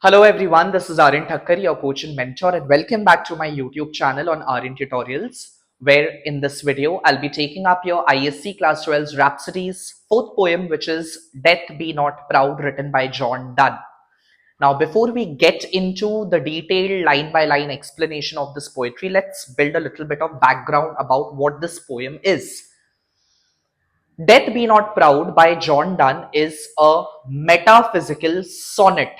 Hello everyone, this is Aryan Thakkar, your coach and mentor, and welcome back to my YouTube channel on Aryan Tutorials, where in this video I'll be taking up your ISC Class 12's Rhapsody's fourth poem, which is Death Be Not Proud, written by John Donne. Now, before we get into the detailed line by line explanation of this poetry, let's build a little bit of background about what this poem is. Death Be Not Proud by John Donne is a metaphysical sonnet.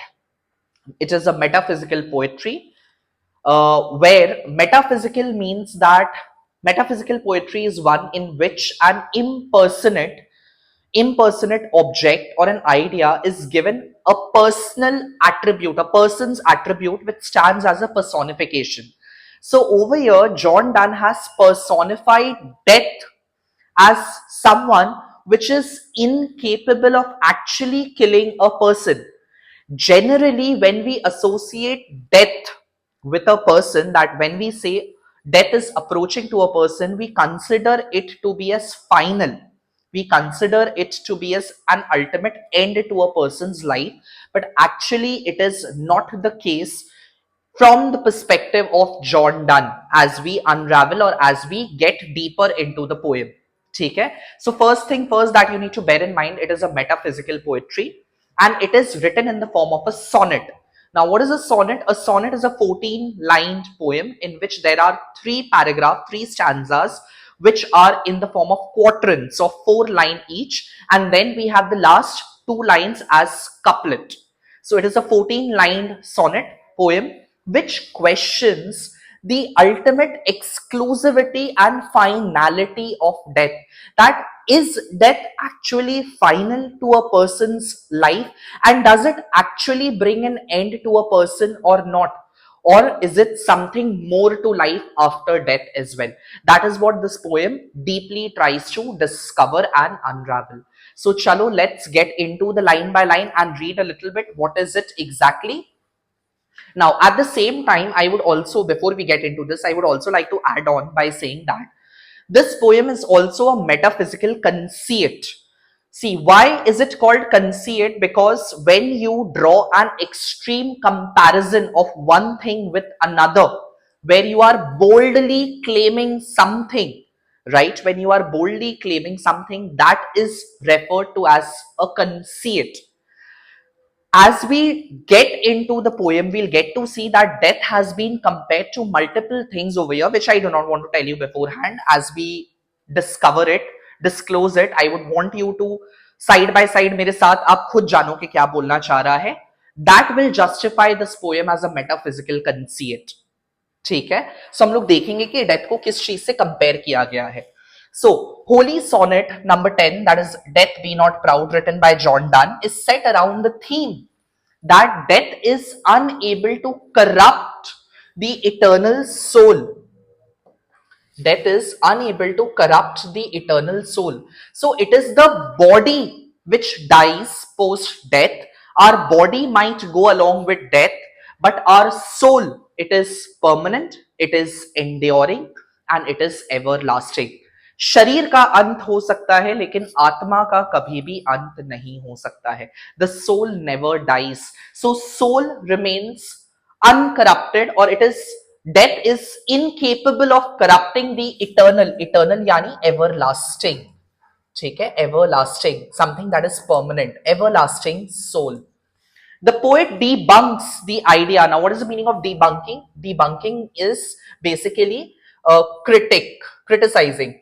It is a metaphysical poetry where metaphysical means that metaphysical poetry is one in which an impersonate object or an idea is given a personal attribute, a person's attribute, which stands as a personification. So over here, John Donne has personified death as someone which is incapable of actually killing a person. Generally, when we associate death with a person, that when we say death is approaching to a person, we consider it to be as final. We consider it to be as an ultimate end to a person's life, but actually it is not the case from the perspective of John Donne as we unravel or as we get deeper into the poem. Okay? So first thing first that you need to bear in mind, it is a metaphysical poetry and it is written in the form of a sonnet. Now, what is a sonnet? A sonnet is a 14-lined poem in which there are three paragraphs, three stanzas, which are in the form of quatrains of 4 lines each, and then we have the last 2 lines as couplet. So it is a 14-lined sonnet poem which questions the ultimate exclusivity and finality of death. That is death actually final to a person's life, and does it actually bring an end to a person or not? Or is it something more to life after death as well? That is what this poem deeply tries to discover and unravel. So chalo, let's get into the line by line and read a little bit what is it exactly. Now, at the same time, I would also, before we get into this, I would also like to add on by saying that this poem is also a metaphysical conceit. See, why is it called conceit? Because when you draw an extreme comparison of one thing with another, where you are boldly claiming something, right? When you are boldly claiming something, that is referred to as a conceit. As we get into the poem, we'll get to see that death has been compared to multiple things over here, which I do not want to tell you beforehand. As we discover it, disclose it, I would want you to side by side मेरे साथ आप खुद जानो कि क्या बोलना चाह रहा है. That will justify this poem as a metaphysical conceit. ठीक है. So हम लोग देखेंगे कि डेथ को किस चीज से कंपेयर किया गया है. So, Holy Sonnet number 10, that is Death Be Not Proud, written by John Donne, is set around the theme that death is unable to corrupt the eternal soul. Death is unable to corrupt the eternal soul. So, it is the body which dies post death. Our body might go along with death, but our soul, it is permanent, it is enduring, and it is everlasting. शरीर का अंत हो सकता है लेकिन आत्मा का कभी भी अंत नहीं हो सकता है. The soul never dies. So soul remains uncorrupted, or it is death is incapable of corrupting the eternal. Eternal यानी everlasting. ठीक है, everlasting, something that is permanent, everlasting soul. The poet debunks the idea. Now, what is the meaning of debunking? Debunking is basically a criticizing.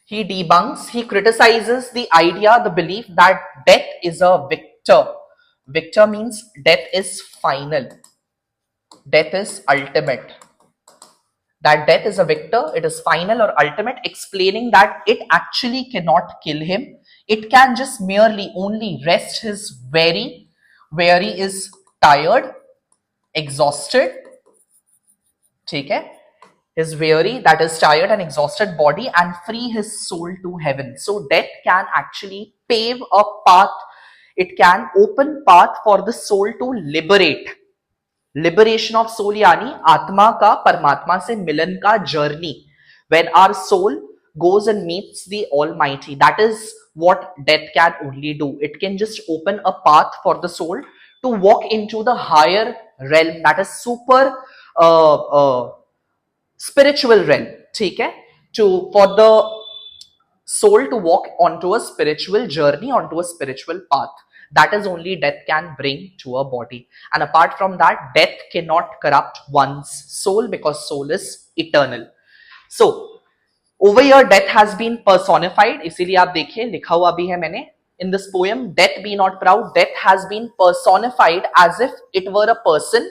He debunks, he criticizes the idea, the belief that death is a victor. Victor means death is final, death is ultimate. That death is a victor, it is final or ultimate, explaining that it actually cannot kill him. It can just merely only rest his weary is tired, exhausted. ठीक है? His weary, that is tired and exhausted body, and free his soul to heaven. So death can actually pave a path. It can open path for the soul to liberate. Liberation of soul यानी आत्मा का परमात्मा से मिलन का journey. When our soul goes and meets the Almighty, that is what death can only do. It can just open a path for the soul to walk into the higher realm, that is super uh, uh, spiritual realm. ठीक है? To for the soul to walk onto a spiritual journey, onto a spiritual path. That is only death can bring to a body. And apart from that, death cannot corrupt one's soul because soul is eternal. So, over here, death has been personified. इसीलिए आप देखिए लिखा हुआ भी है मैंने. In this poem, Death Be Not Proud, death has been personified as if it were a person,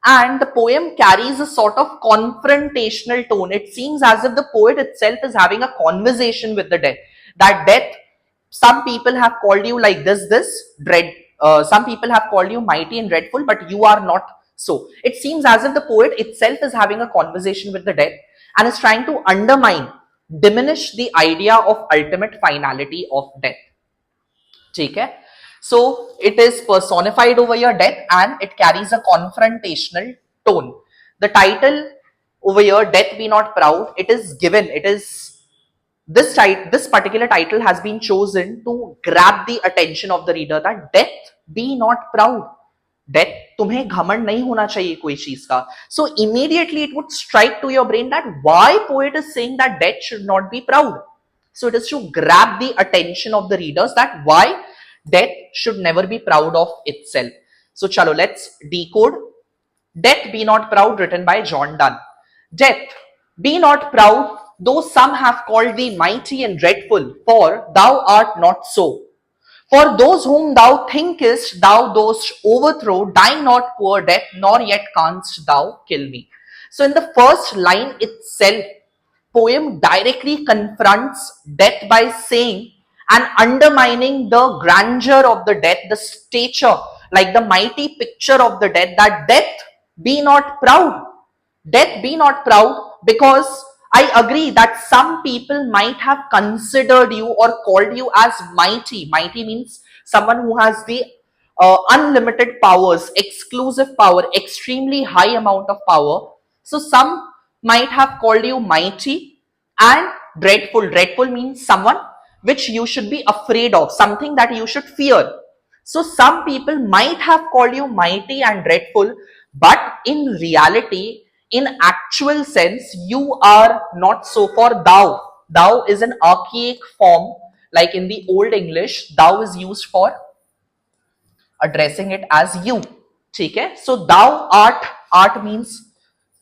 and the poem carries a sort of confrontational tone. It seems as if the poet itself is having a conversation with the death. That death, some people have called you like this, dread. Some people have called you mighty and dreadful, but you are not so. It seems as if the poet itself is having a conversation with the death and is trying to undermine, diminish the idea of ultimate finality of death. ठीक है? So it is personified over your death and it carries a confrontational tone. The title over here, Death Be Not Proud, it is given, it is this particular title has been chosen to grab the attention of the reader that death be not proud. Death, तुम्हें घमंड नहीं होना चाहिए कोई चीज का. So immediately it would strike to your brain that why poet is saying that death should not be proud. So it is to grab the attention of the readers that why death should never be proud of itself. So chalo, let's decode. Death Be Not Proud, written by John Donne. Death, be not proud, though some have called thee mighty and dreadful, for thou art not so. For those whom thou thinkest thou dost overthrow, die not, poor death, nor yet canst thou kill me. So in the first line itself, poem directly confronts death by saying and undermining the grandeur of the death, the stature, like the mighty picture of the death, that death be not proud. Death be not proud, because I agree that some people might have considered you or called you as mighty. Mighty means someone who has the unlimited powers, exclusive power, extremely high amount of power. So some might have called you mighty and dreadful. Dreadful means someone which you should be afraid of, something that you should fear. So some people might have called you mighty and dreadful, but in reality, in actual sense, you are not so. For thou, thou is an archaic form, like in the old English, thou is used for addressing it as you. ठीक है? So thou art, art means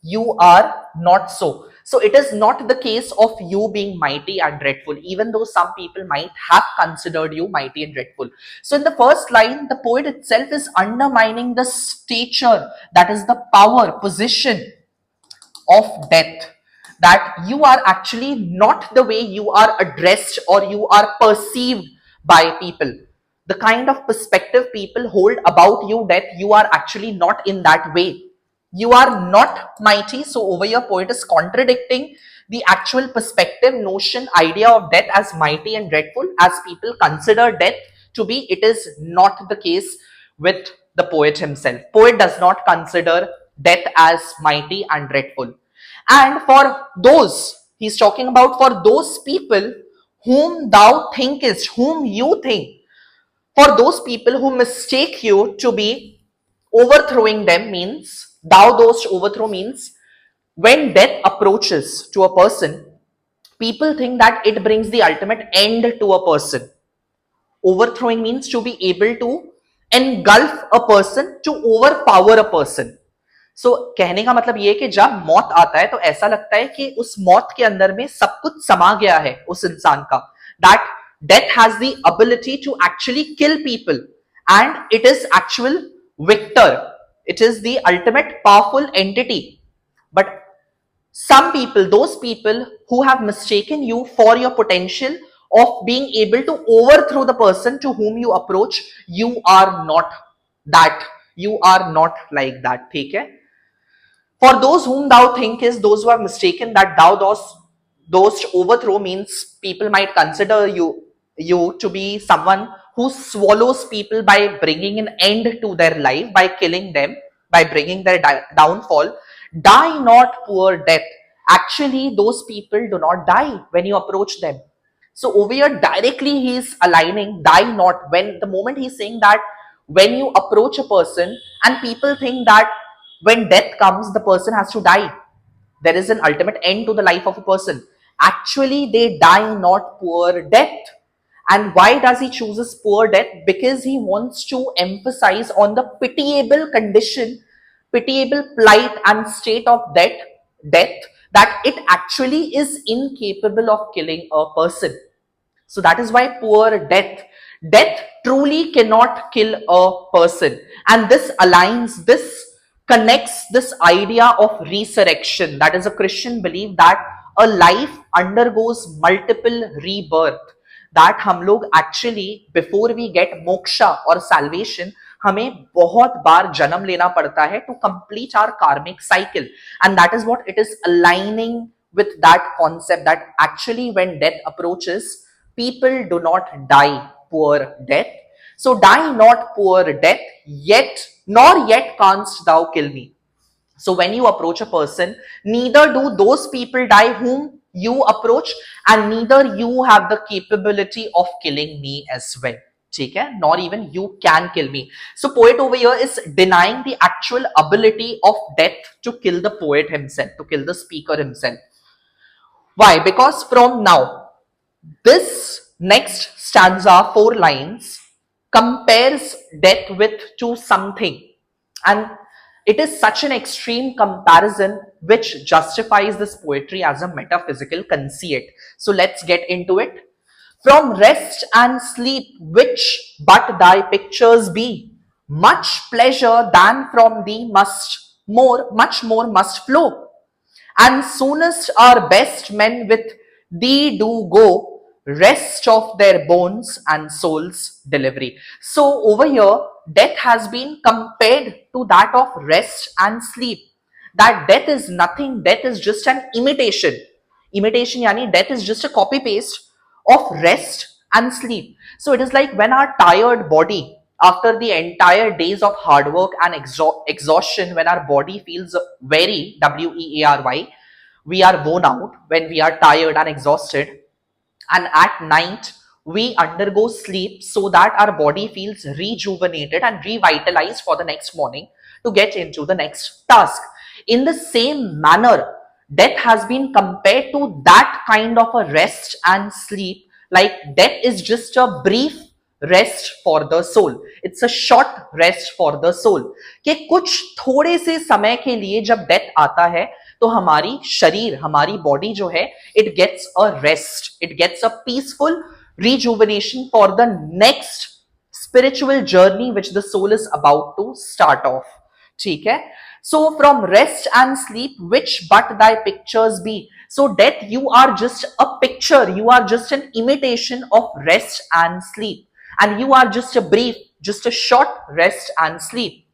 you are not so. So it is not the case of you being mighty and dreadful, even though some people might have considered you mighty and dreadful. So in the first line, the poet itself is undermining the stature, that is the power, position of death, that you are actually not the way you are addressed or you are perceived by people. The kind of perspective people hold about you, death, you are actually not in that way. You are not mighty. So over here, poet is contradicting the actual perspective, notion, idea of death as mighty and dreadful, as people consider death to be. It is not the case with the poet himself. Poet does not consider death as mighty and dreadful. And for those, he's talking about for those people whom thou thinkest, whom you think, for those people who mistake you to be overthrowing them, means thou dost overthrow, means when death approaches to a person, people think that it brings the ultimate end to a person. Overthrowing means to be able to engulf a person, to overpower a person. So कहने का मतलब ये है कि जब मौत आता है तो ऐसा लगता है कि उस मौत के अंदर में सब कुछ समा गया है उस इंसान का. That death has the ability to actually kill people, and it is actual victor. It is the ultimate powerful entity. But some people, those people who have mistaken you for your potential of being able to overthrow the person to whom you approach, you are not that. You are not like that. ठीक है? For those whom thou thinkest, those who have mistaken that thou dost overthrow, means people might consider you to be someone who swallows people by bringing an end to their life, by killing them, by bringing their downfall. Die not, poor death. Actually, those people do not die when you approach them. So over here, directly he is aligning die not. When the moment he's saying that when you approach a person and people think that when death comes, the person has to die, there is an ultimate end to the life of a person. Actually, they die not poor death. And why does he chooses poor death? Because he wants to emphasize on the pitiable condition, pitiable plight and state of death, that it actually is incapable of killing a person. So that is why poor death truly cannot kill a person. And this aligns, this connects this idea of resurrection. That is a Christian belief that a life undergoes multiple rebirth. That हम लोग actually before we get moksha or salvation, हमें बहुत बार जन्म लेना पड़ता है to complete our karmic cycle. And that is what it is aligning with that concept, that actually when death approaches, people do not die poor death. So die not poor death, yet, nor yet canst thou kill me. So when you approach a person, neither do those people die whom you approach, and neither you have the capability of killing me as well. ठीक है? Nor even you can kill me. So poet over here is denying the actual ability of death to kill the poet himself, to kill the speaker himself. Why? Because from now, this next stanza, 4 lines, compares death with to something, and it is such an extreme comparison which justifies this poetry as a metaphysical conceit. So let's get into it. From rest and sleep, which but thy pictures be, much pleasure than from thee much more must flow. And soonest our best men with thee do go, rest of their bones and souls delivery. So over here, death has been compared to that of rest and sleep. That death is nothing, death is just an imitation. Imitation yani death is just a copy paste of rest and sleep. So it is like when our tired body, after the entire days of hard work and exhaustion, when our body feels very, weary, we are worn out, when we are tired and exhausted, and at night we undergo sleep so that our body feels rejuvenated and revitalized for the next morning to get into the next task. In the same manner, death has been compared to that kind of a rest and sleep. Like death is just a brief rest for the soul. It's a short rest for the soul. कि कुछ थोड़े से समय के लिए जब death आता है तो हमारी शरीर, हमारी बॉडी जो है, it gets a rest, it gets a peaceful rejuvenation for the next spiritual journey which the soul is about to start off. ठीक है? So from rest and sleep, which but thy pictures be. So death, you are just a picture, you are just an imitation of rest and sleep, and you are just a brief, just a short rest and sleep.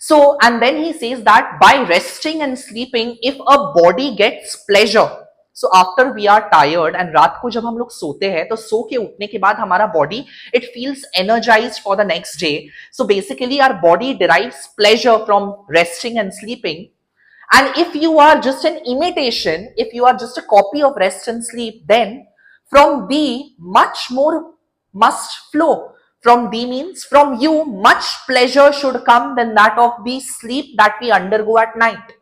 So, and then he says that by resting and sleeping, if a body gets pleasure, so after we are tired and रात को जब हम लोग सोते हैं तो सो के उठने के बाद हमारा body, it feels energized for the next day. So basically our body derives pleasure from resting and sleeping. And if you are just an imitation, if you are just a copy of rest and sleep, then from thee much more must flow. From thee means from you much pleasure should come than that of the sleep that we undergo at night.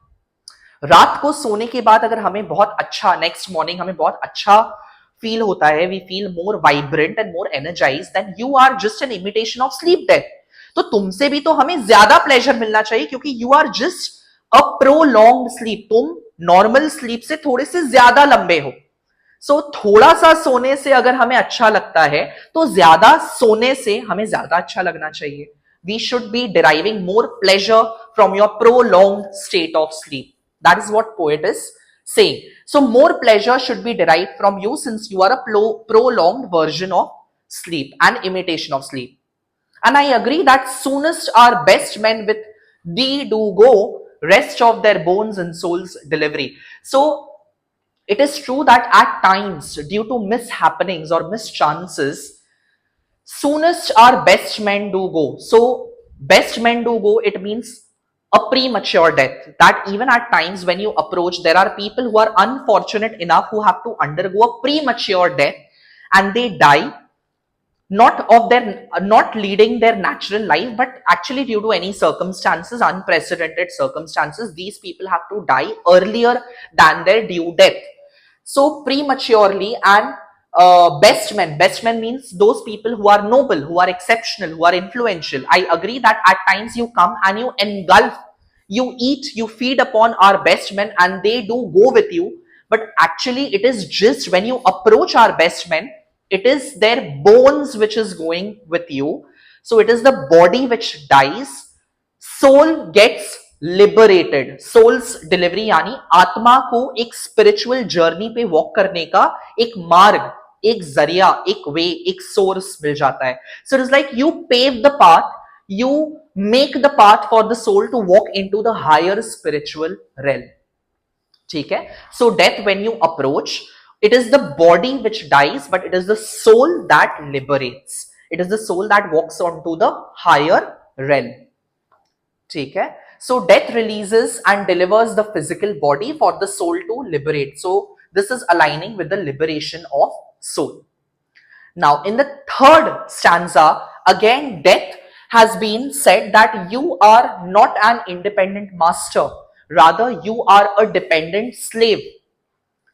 रात को सोने के बाद अगर हमें बहुत अच्छा, next morning हमें बहुत अच्छा फील होता है, we feel more vibrant and more energised, then you are just an imitation of sleep death. तो तुमसे भी तो हमें ज्यादा प्लेजर मिलना चाहिए क्योंकि you are just a prolonged sleep. तुम नॉर्मल स्लीप से थोड़े से ज्यादा लंबे हो. सो थोड़ा सा सोने से अगर हमें अच्छा लगता है तो ज्यादा सोने से हमें ज्यादा अच्छा लगना चाहिए. We should be deriving more pleasure from your prolonged state of sleep. That is what poet is saying. So more pleasure should be derived from you since you are a prolonged version of sleep and imitation of sleep. And I agree that soonest our best men with thee do go, rest of their bones and souls delivery. So it is true that at times, due to mishappenings or mischances, soonest our best men do go. So best men do go, it means a premature death. That even at times when you approach, there are people who are unfortunate enough who have to undergo a premature death. and they die, not leading their natural life, but actually due to any circumstances, unprecedented circumstances, these people have to die earlier than their due death. So prematurely. And best men means those people who are noble, who are exceptional, who are influential. I agree that at times you come and you engulf, you eat, you feed upon our best men, and they do go with you. But actually it is just when you approach our best men, it is their bones which is going with you. So it is the body which dies, soul gets liberated. Soul's delivery यानी आत्मा को एक spiritual journey पे walk करने का एक मार्ग, एक जरिया, एक वे, एक सोर्स मिल जाता है. So it is like you pave the path, you make the path for the soul to walk into the higher spiritual realm. ठीक है? So death, when you approach, it is the body which dies, but it is the soul that liberates. It is the soul that walks onto the higher realm. ठीक है? So death releases and delivers the physical body for the soul to liberate. So this is aligning with the liberation of soul. Now in the third stanza, again death has been said that you are not an independent master, rather you are a dependent slave.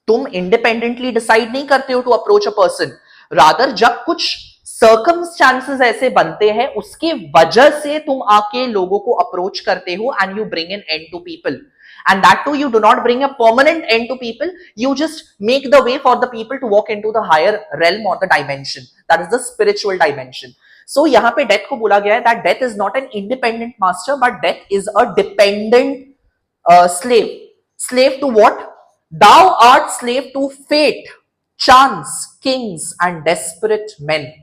तुम independently decide नहीं करते हो to approach a person, rather जब कुछ circumstances ऐसे बनते हैं उसके वजह से तुम आके लोगों को approach करते हो and you bring an end to people. And that too, you do not bring a permanent end to people, you just make the way for the people to walk into the higher realm or the dimension, that is the spiritual dimension. So यहाँ पे death को बोला गया है that death is not an independent master, but death is a dependent slave. Slave to what? Thou art slave to fate, chance, kings and desperate men.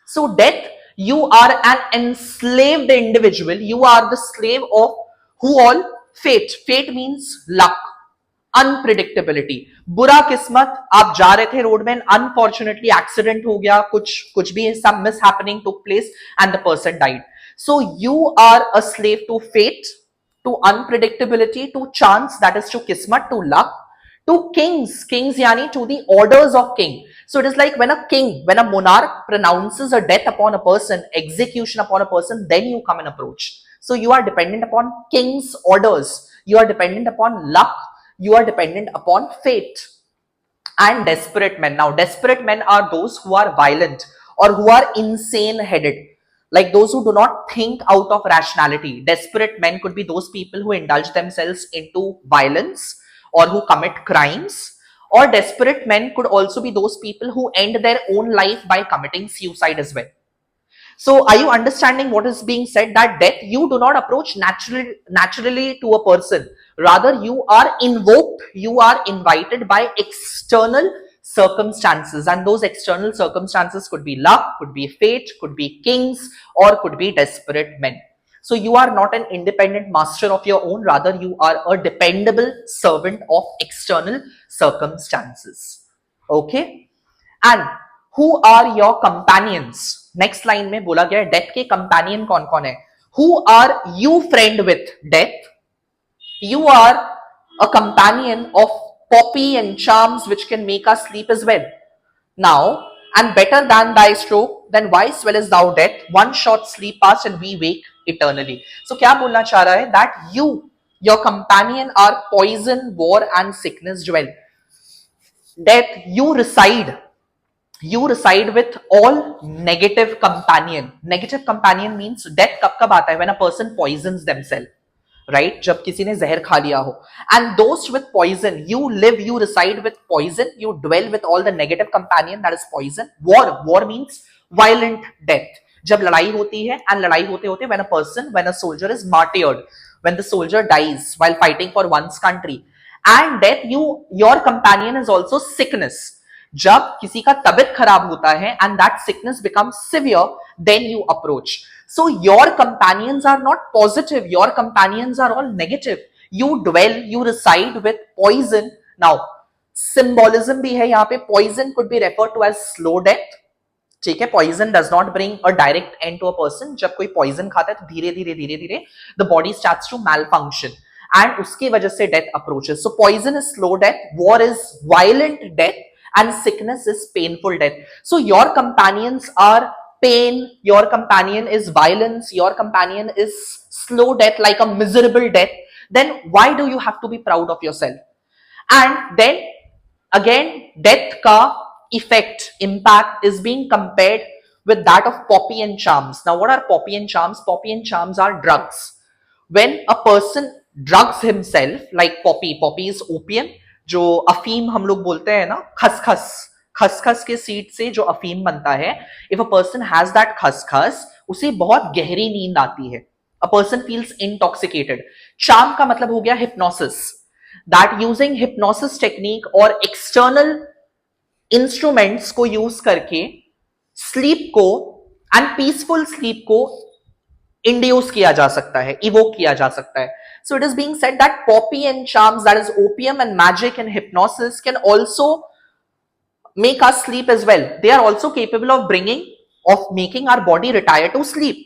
So death, you are an enslaved individual, you are the slave of who all? Fate. Fate means luck, unpredictability. बुरा किस्मत, आप जा रहे थे road में, unfortunately accident हो गया, कुछ भी some mishappening took place and the person died. So you are a slave to fate, to unpredictability, to chance, that is to kismat, to luck, to kings. Kings yani to the orders of king. So it is like when a king, when a monarch pronounces a death upon a person, execution upon a person, then you come and approach. So you are dependent upon king's orders, you are dependent upon luck, you are dependent upon fate. And desperate men. Now desperate men are those who are violent or who are insane headed, like those who do not think out of rationality. Desperate men could be those people who indulge themselves into violence or who commit crimes. Or desperate men could also be those people who end their own life by committing suicide as well. So are you understanding what is being said? That death, you do not approach naturally to a person. Rather, you are invoked, you are invited by external circumstances. And those external circumstances could be luck, could be fate, could be kings, or could be desperate men. So you are not an independent master of your own. Rather, you are a dependable servant of external circumstances. Okay? And who are your companions? Next line में बोला गया है death के companion कौन कौन है. Who are you friend with death? You are a companion of poppy and charms which can make us sleep as well. Now and better than thy stroke, then why swellest thou death? One short sleep past and we wake eternally. So क्या बोलना चाह रहा है? That you, your companion are poison, war and sickness dwell. Death, you reside with all negative companion. Negative companion means death कब आता है? When a person poisons themselves, right? जब किसी ने जहर खा लिया हो. And those with poison, you live, you reside with poison, you dwell with all the negative companion, that is poison. War means violent death. जब लड़ाई होती है, and लड़ाई होते होते when a soldier is martyred, when the soldier dies while fighting for one's country. And death, your companion is also sickness. जब किसी का तबीयत खराब होता है and that sickness becomes severe, then you approach. So your companions are not positive, your companions are all negative. You dwell, you reside with poison. Now symbolism भी है यहाँ पे. Poison could be referred to as slow death. ठीक है, poison does not bring a direct end to a person. जब कोई poison खाता है तो धीरे धीरे the body starts to malfunction and उसकी वजह से death approaches. So poison is slow death, war is violent death, and sickness is painful death. So your companions are pain, your companion is violence, your companion is slow death, like a miserable death. Then why do you have to be proud of yourself? And then again, death ka effect, impact is being compared with that of poppy and charms. Now what are poppy and charms? Poppy and charms are drugs. When a person drugs himself, like poppy is opium, जो अफीम हम लोग बोलते हैं ना, खसखस, खसखस के सीड से जो अफीम बनता है, if a person has that खसखस, उसे बहुत गहरी नींद आती है, a person feels intoxicated. Charm का मतलब हो गया hypnosis, that using hypnosis technique और एक्सटर्नल इंस्ट्रूमेंट्स को यूज करके स्लीप को एंड पीसफुल स्लीप को इंड्यूस किया जा सकता है, इवोक किया जा सकता है. So it is being said that poppy and charms, that is opium and magic and hypnosis, can also make us sleep as well. They are also capable of making our body retire to sleep.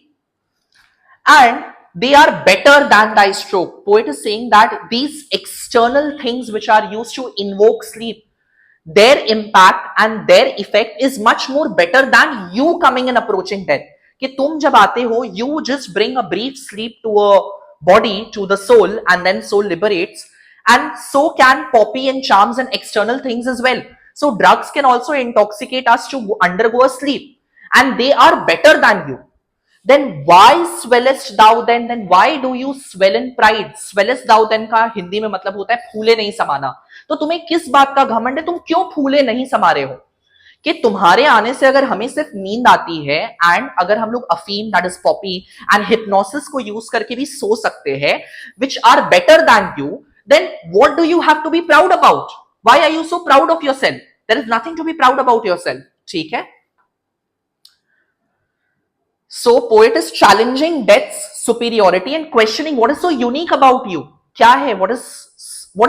And they are better than die stroke. Poet is saying that these external things which are used to invoke sleep, their impact and their effect is much more better than you coming and approaching death. कि तुम जब आते हो, you just bring a brief sleep to a body, to the soul, and then soul liberates. And so can poppy and charms and external things as well. So drugs can also intoxicate us to undergo a sleep, and they are better than you. Then why swellest thou then? Then why do you swell in pride? Swellest thou then का हिंदी में मतलब होता है फूले नहीं समाना. तो तुम्हें किस बात का घमंड है? तुम क्यों फूले नहीं समा रहे हो? कि तुम्हारे आने से अगर हमें सिर्फ नींद आती है, एंड अगर हम लोग अफीम, that is poppy, and hypnosis को यूज करके भी सो सकते हैं, which are better than you, then what do you have to be proud about? Why are you so proud of yourself? There is nothing to be proud about yourself. ठीक है. So poet is challenging death's superiority and questioning what is so unique about you. क्या है? What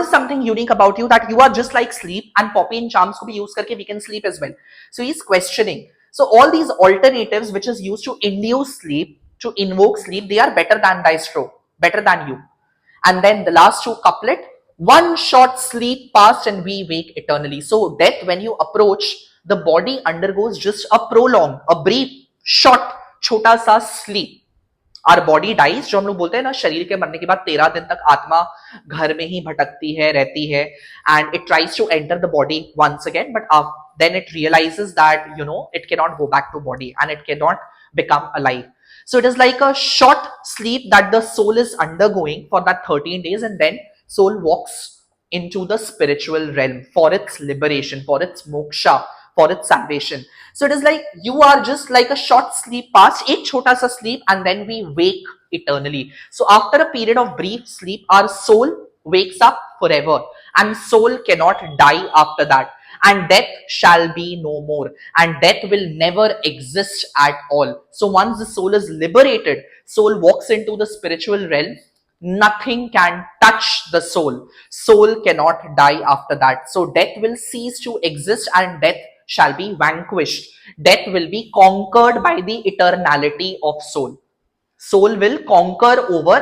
is something unique about you that you are just like sleep, and poppy and charms को भी use करके we can sleep as well. So he's questioning. So all these alternatives which is used to induce sleep, to invoke sleep, they are better than thy stroke, better than you. And then the last two couplet, one short sleep past and we wake eternally. So death, when you approach, the body undergoes just a prolonged, a brief, short, छोटा सा sleep. Our body dies, जो हम लोग बोलते हैं ना, शरीर के मरने के बाद 13 दिन तक आत्मा घर में ही भटकती है, रहती है, and it tries to enter the body once again, but then it realises that it can not go back to body and it can not become alive. So it is like a short sleep that the soul is undergoing for that 13 days, and then soul walks into the spiritual realm for its liberation, for its moksha, for its salvation. So it is like you are just like a short sleep past, एक छोटा सा sleep, and then we wake eternally. So after a period of brief sleep, our soul wakes up forever, and soul cannot die after that, and death shall be no more, and death will never exist at all. So once the soul is liberated, soul walks into the spiritual realm, nothing can touch the soul. Soul cannot die after that. So death will cease to exist, and death shall be vanquished. Death will be conquered by the eternality of soul. Soul will conquer over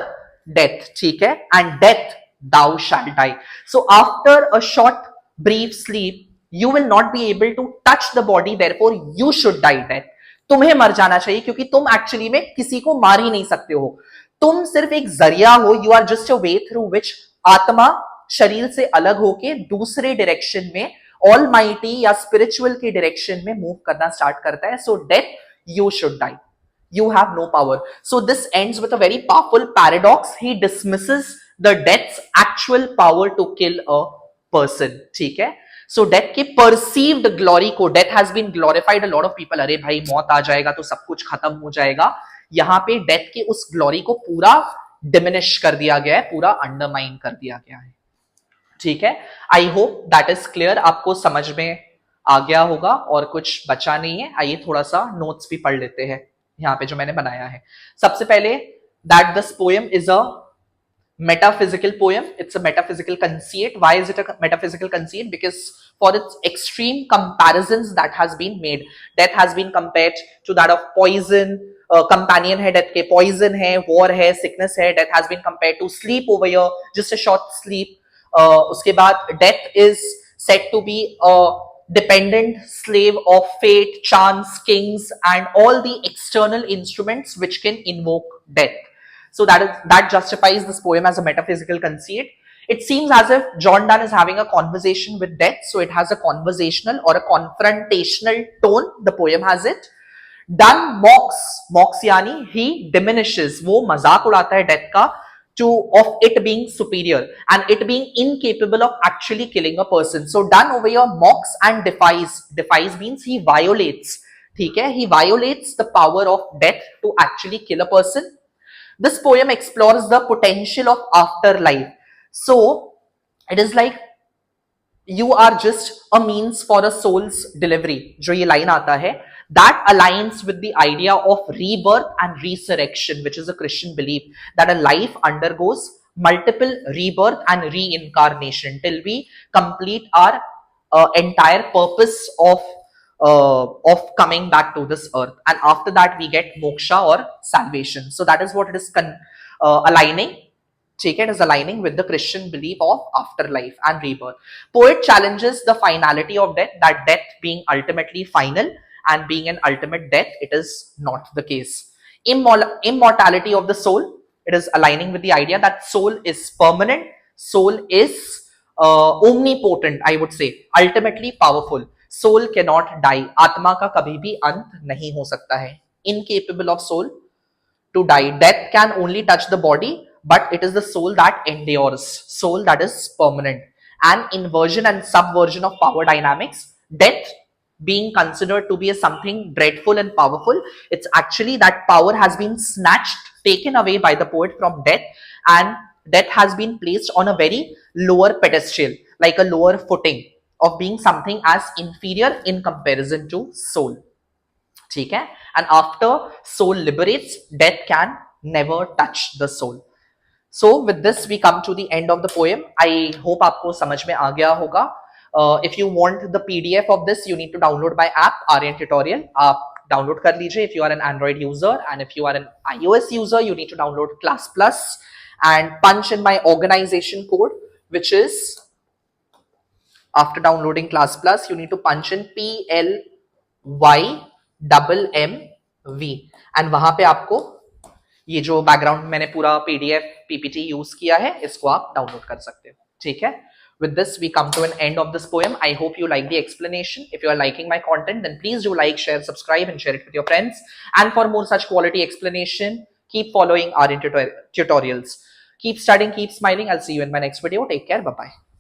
death, ठीक है? And death thou shalt die. So after a short brief sleep, you will not be able to touch the body, therefore you should die death. तुम्हें मर जाना चाहिए, क्योंकि तुम actually में किसी को मार ही नहीं सकते हो. तुम सिर्फ एक जरिया हो. You are just a way through which आत्मा शरीर से अलग होके दूसरे डायरेक्शन में, ऑलमाइटी या स्पिरिचुअल के डायरेक्शन में मूव करना स्टार्ट करता है. So death, you should die. You have no power. So this ends with a very powerful paradox. He dismisses the death's actual power to kill a person. ठीक है? So death की perceived glory को, death has been glorified. A lot of people, अरे भाई मौत आ जाएगा तो सब कुछ खत्म हो जाएगा. यहाँ पे डेथ के उस ग्लोरी को पूरा डिमिनिश कर दिया गया है, पूरा अंडरमाइन कर दिया गया है. ठीक है? I hope that is clear. आपको समझ में आ गया होगा और कुछ बचा नहीं है. आइए थोड़ा सा नोट्स भी पढ़ लेते हैं यहाँ पे जो मैंने बनाया है. सबसे पहले, that this poem is a metaphysical poem. It's a metaphysical conceit. Why is it a metaphysical conceit? Because for its extreme comparisons that has been made, death has been compared to that of poison. Companion है death के, poison है, war है, sickness है. Death has been compared to sleep over here, just a short sleep. उसके बाद death is said to be a dependent slave of fate, chance, kings, and all the external instruments which can invoke death. So that justifies this poem as a metaphysical conceit. It seems as if John Donne is having a conversation with death, so it has a conversational or a confrontational tone. The poem has it. Donne mocks yani he diminishes, वो मजाक उड़ाता है death का, of it being superior and it being incapable of actually killing a person. So Donne over here mocks and defies. Defies means he violates. ठीक है? He violates the power of death to actually kill a person. This poem explores the potential of afterlife. So it is like you are just a means for a soul's delivery. जो ये line आता है, that aligns with the idea of rebirth and resurrection, which is a Christian belief that a life undergoes multiple rebirth and reincarnation till we complete our entire purpose of coming back to this earth, and after that we get moksha or salvation. So that is what it is aligning. It is aligning with the Christian belief of afterlife and rebirth. Poet challenges the finality of death, that death being ultimately final and being an ultimate death, it is not the case. Immortality of the soul, it is aligning with the idea that soul is permanent, soul is omnipotent, I would say, ultimately powerful. Soul cannot die. आत्मा का कभी भी अंत नहीं हो सकता है. Incapable of soul to die. Death can only touch the body, but it is the soul that endures, soul that is permanent. An inversion and subversion of power dynamics, death being considered to be something dreadful and powerful, it's actually that power has been snatched, taken away by the poet from death, and death has been placed on a very lower pedestal, like a lower footing of being something as inferior in comparison to soul. ठीक है? And after soul liberates, death can never touch the soul. So with this we come to the end of the poem. I hope आपको समझ में आ गया होगा. If you want the PDF of this, you need to download my app Aryan Tutorial. आप download कर लीजिए if you are an Android user, and if you are an iOS user, you need to download Class Plus and punch in my organization code, which is, after downloading Class Plus, you need to punch in PLYMMV, and वहां पे आपको ये जो background मैंने पूरा PDF PPT use किया है, इसको आप डाउनलोड कर सकते हो. ठीक है? With this, we come to an end of this poem. I hope you like the explanation. If you are liking my content, then please do like, share, subscribe, and share it with your friends. And for more such quality explanation, keep following our tutorials. Keep studying, keep smiling. I'll see you in my next video. Take care. Bye-bye.